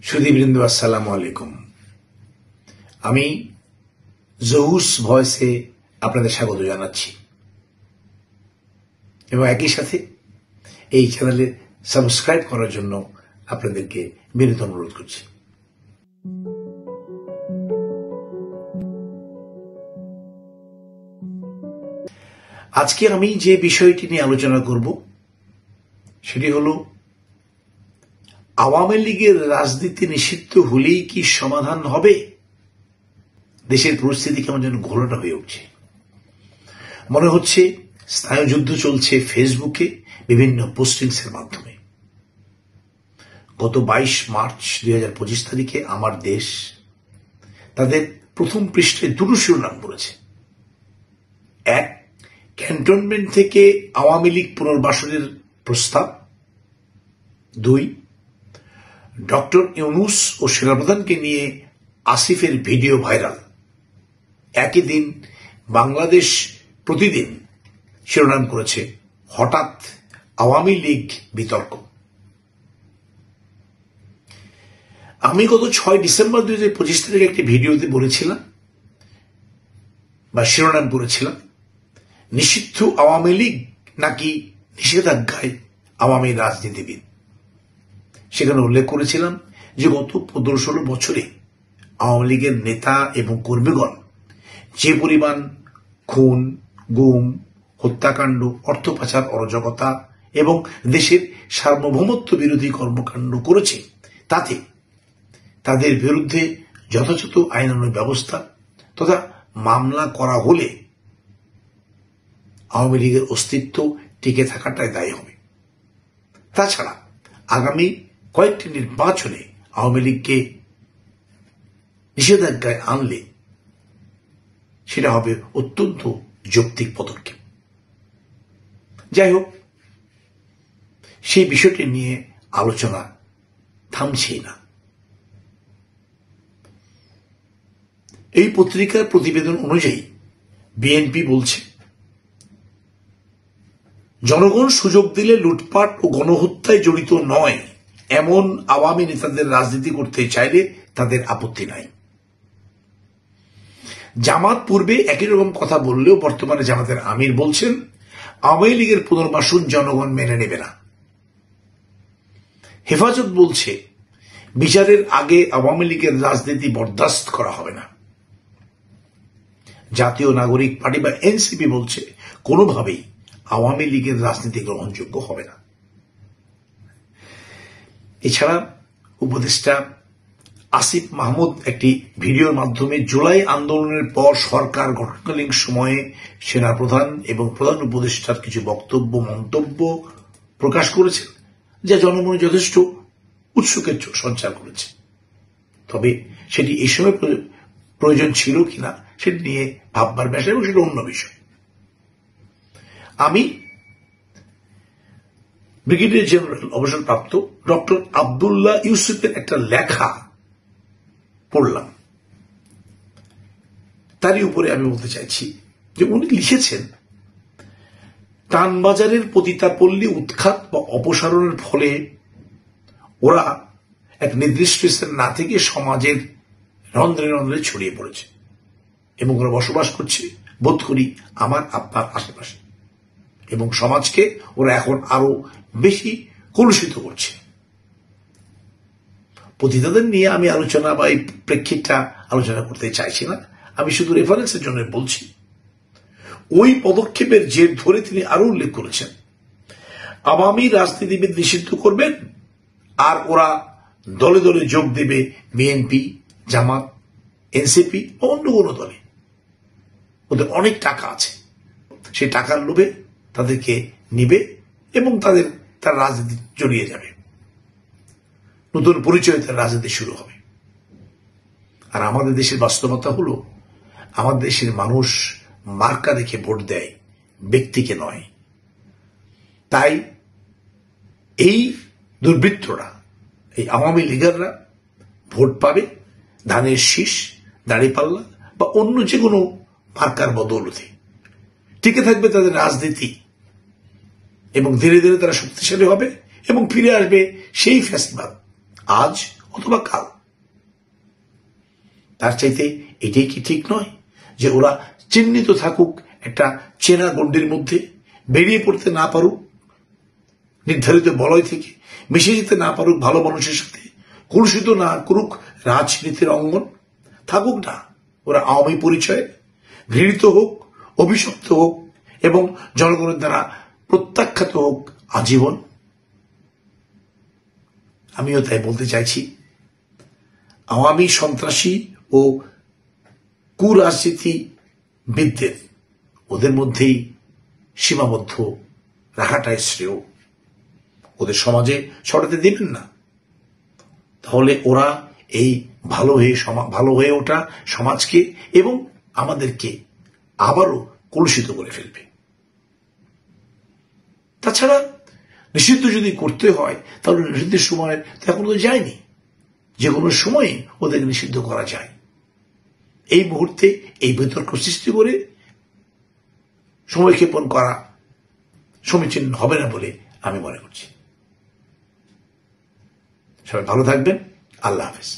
সুধীবৃন্দ, আসসালামু আলাইকুম। আমি জহুস ভয়েসে আপনাদের স্বাগত জানাচ্ছি এবং একই সাথে এই চ্যানেলে সাবস্ক্রাইব করার জন্য আপনাদেরকে বিনীত অনুরোধ করছি। আজকে আমি যে বিষয়টি নিয়ে আলোচনা করব সেটি হল আওয়ামী লীগের রাজনীতি নিষিদ্ধ হলেই কি সমাধান হবে? দেশের পরিস্থিতি কেমন যেন ঘোলাটা হয়ে উঠছে। মনে হচ্ছে স্নায়ুযুদ্ধ চলছে ফেসবুকে বিভিন্ন পোস্টিংস এর মাধ্যমে। গত 22 মার্চ 2025 তারিখে আমার দেশ তাদের প্রথম পৃষ্ঠায় দুটো শিরোনাম করেছে। এক, ক্যান্টনমেন্ট থেকে আওয়ামী লীগ পুনর্বাসনের প্রস্তাব। 2, ডক্টর ইউনূস ও সেনাপ্রধানকে নিয়ে আসিফের ভিডিও ভাইরাল। একই দিন বাংলাদেশ প্রতিদিন শিরোনাম করেছে হঠাৎ আওয়ামী লীগ বিতর্ক। আমি গত 6 ডিসেম্বর 2025 তারিখে একটি ভিডিওতে বলেছিলাম বা শিরোনাম করেছিলাম, নিষিদ্ধ আওয়ামী লীগ নাকি নিষেধাজ্ঞায় আওয়ামী রাজনীতিবিদ। সেখানে উল্লেখ করেছিলাম যে গত 15-16 বছরে আওয়ামী লীগের নেতা এবং কর্মীগণ যে পরিমাণ খুন, গুম, হত্যাকাণ্ড, অর্থ পাচার, অরাজকতা এবং দেশের সার্বভৌমত্ব বিরোধী কর্মকাণ্ড করেছে, তাতে তাদের বিরুদ্ধে যথাযথ আইনানুগ ব্যবস্থা তথা মামলা করা হলে আওয়ামী লীগের অস্তিত্ব টিকে থাকাটাই দায়ী হবে। তাছাড়া আগামী কয়েকটি নির্বাচনে আওয়ামী লীগকে নিষেধাজ্ঞায় আনলে সেটা হবে অত্যন্ত যৌক্তিক পদক্ষেপ। যাই হোক, সেই বিষয়টি নিয়ে আলোচনা থামছেই না। এই পত্রিকার প্রতিবেদন অনুযায়ী বিএনপি বলছে, জনগণ সুযোগ দিলে লুটপাট ও গণহত্যায় জড়িত নয় এমন আওয়ামী নেতাদের রাজনীতি করতে চাইলে তাদের আপত্তি নাই। জামাত পূর্বে একই রকম কথা বললেও বর্তমানে জামাতের আমির বলছেন আওয়ামী লীগের পুনর্বাসন জনগণ মেনে নেবে না। হেফাজত বলছে বিচারের আগে আওয়ামী লীগের রাজনীতি বরদাস্ত করা হবে না। জাতীয় নাগরিক পার্টি বা এনসিপি বলছে কোনোভাবেই আওয়ামী লীগের রাজনীতি গ্রহণযোগ্য হবে না। এছাড়া উপদেষ্টা আসিফ মাহমুদ একটি ভিডিওর মাধ্যমে জুলাই আন্দোলনের পর সরকার গঠনকালীন সময়ে সেনাপ্রধান এবং প্রধান উপদেষ্টার কিছু বক্তব্য, মন্তব্য প্রকাশ করেছেন, যা জনমনে যথেষ্ট উৎসুকের সঞ্চার করেছে। তবে সেটি এই সময় প্রয়োজন ছিল কিনা সেটি নিয়ে ভাববার বিষয় এবং সেটা অন্য বিষয়। আমি ব্রিগেডিয়ার জেনারেল অবসরপ্রাপ্ত ডক্টর আব্দুল্লাহ ইউসুফের একটা লেখা পড়লাম। তারই উপরে আমি বলতে চাইছি যে উনি লিখেছেন, টানবাজারের পতিতাপল্লী উৎখাত বা অপসারণের ফলে ওরা এক নির্দিষ্ট স্থানে না থেকে সমাজের রন্ধ্রে রন্ধ্রে ছড়িয়ে পড়েছে এবং ওরা বসবাস করছে বোধ করি আমার আপনার আশেপাশে, এবং সমাজকে ওরা এখন আরো বেশি কলুষিত করছে। পতিতাদের নিয়ে আমি আলোচনা বা এই প্রেক্ষিতটা আলোচনা করতে চাইছি না, আমি শুধু রেফারেন্সের জন্য বলছি। ওই পদক্ষেপের জের ধরে তিনি আরো উল্লেখ করেছেন, আওয়ামী রাজনীতিবিদ নিষিদ্ধ করবেন আর ওরা দলে দলে যোগ দেবে বিএনপি, জামাত, এনসিপি বা অন্য কোনো দলে। ওদের অনেক টাকা আছে, সেই টাকার লোভে তাদেরকে নিবে এবং তার রাজনীতি জড়িয়ে যাবে, নতুন পরিচয় তার রাজনীতি শুরু হবে। আর আমাদের দেশের বাস্তবতা হলো, আমাদের দেশের মানুষ মার্কা দেখে ভোট দেয়, ব্যক্তিকে নয়। তাই এই দুর্বৃত্তরা, এই আওয়ামী লীগাররা ভোট পাবে ধানের শীষ, দাঁড়িপাল্লা বা অন্য যে কোনো মার্কার বদৌলতে। টিকে থাকবে তাদের রাজনীতি এবং ধীরে ধীরে তারা শক্তিশালী হবে এবং ফিরে আসবে সেই ফ্যাসিবাদ আজ অথবা কাল। তার চাইতে এটাই কি ঠিক নয় যে ওরা চিহ্নিত থাকুক একটা চেনা গণ্ডির মধ্যে, বেরিয়ে পড়তে না পারুক নির্ধারিত বলয় থেকে, মিশে যেতে না পারুক ভালো মানুষের সাথে, কলুষিত না করুক রাজনীতির অঙ্গন, থাকুক না ওরা আওয়ামী পরিচয়ে, ঘৃণিত হোক, অভিশপ্ত হোক এবং জনগণের দ্বারা প্রত্যাখ্যাত হোক আজীবন। আমিও তাই বলতে চাইছি, আওয়ামী সন্ত্রাসী ও কুরাজনীতিবিদদের ওদের মধ্যেই সীমাবদ্ধ রাখাটাই শ্রেয়। ওদের সমাজে ছড়াতে দিবেন না, তাহলে ওরা এই ভালো হয়ে ওঠা সমাজকে এবং আমাদেরকে আবারও কলুষিত করে ফেলবে। তাছাড়া নিষিদ্ধ যদি করতে হয় তাহলে নিষিদ্ধের সময় তো এখনো তো যায়নি, যে কোনো সময়ে ওদের নিষিদ্ধ করা যায়। এই মুহূর্তে এই বিতর্ক সৃষ্টি করে সময়ক্ষেপণ করা সমীচীন হবে না বলে আমি মনে করছি। সবাই ভালো থাকবেন। আল্লাহ হাফেজ।